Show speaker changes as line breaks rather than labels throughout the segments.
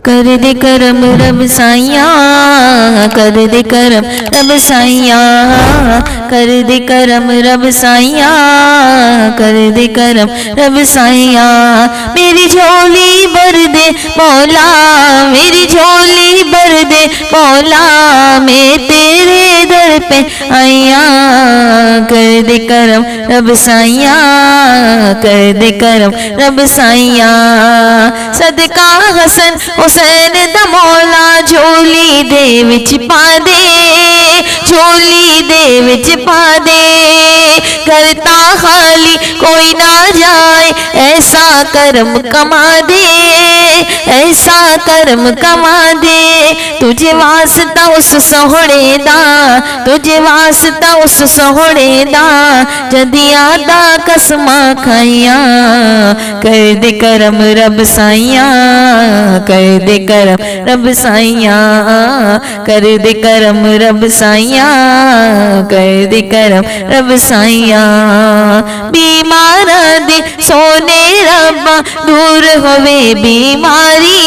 کر دے کرم رب سائیاں، کر دے کرم رب سائیاں، کر دے کرم رب سائیاں، کر دے کرم رب سائیاں۔ میری جھولی بھر دے مولا، میری جھولی بھر دے مولا، میں تیرے در پہ آئیاں، کر دے کرم رب سائیاں، کر دے کرم رب سائیاں۔ صدقہ حسن حسین دا مولا جھولی دے وچ پا دے، جھولی دے وچ پا دے، کرتا خالی کوئی نہ جائے، ایسا کرم کما دے، ایسا کرم کما دے۔ تجھے واسطہ اس سوہنے دا، تجھے واسطہ اس سوہنے دا، جدیاں دا قسماں کھائیاں، کر دے کرم رب سائیاں، کر دے کرم رب سائیاں، کر دے کرم رب سائیاں، کر دے کرم رب سائیاں۔ بیماراں دے سونے ربا دور ہوئے بیماری،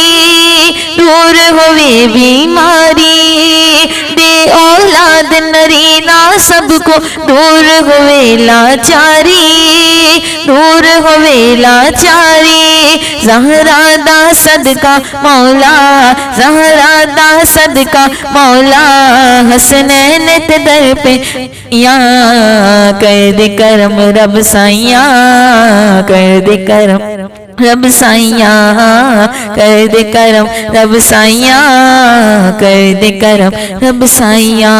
دور ہوئے بیماری، بے اولاد نرینا سب کو دور ہوئے لاچاری، دور ہوئے لاچاری۔ زہرا دا صدقہ مولا، زہرا دا صدقہ مولا، حسنین تے در پہ یا، کر دے کرم رب سائیاں، کر دے کرم رب سائیاں، کر دے کرم رب سائیاں، کر دے کرم رب سائیاں۔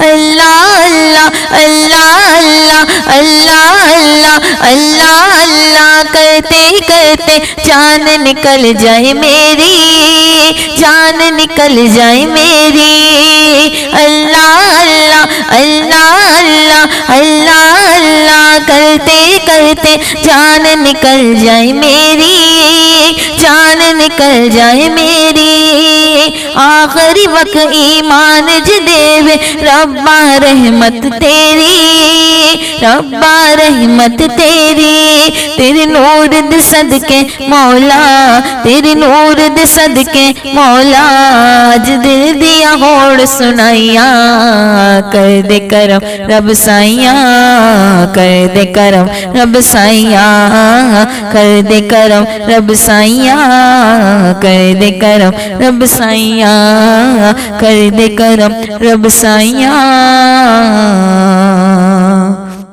اللہ اللہ اللہ اللہ اللہ اللہ اللہ اللہ کرتے کرتے جان نکل جائے میری، جان نکل جائے میری۔ اللہ اللہ اللہ اللہ اللہ اللہ کرتے کرتے جان نکل جائے میری، جان نکل جائے میری۔ آخری وقت ایمان جدے ربا رحمت تیری، ربا رحمت تیری، تیرے نور دے صدقے مولا، تیرے نور دے صدقے مولا، اج دل دیا ہوڑ سنائیاں، کر دے کرم رب سائیاں، کر دے کرم رب سائیاں، کر دے کرم رب سائیاں، کر دے کرم رب سائیاں، کر دے کرم رب سائیاں۔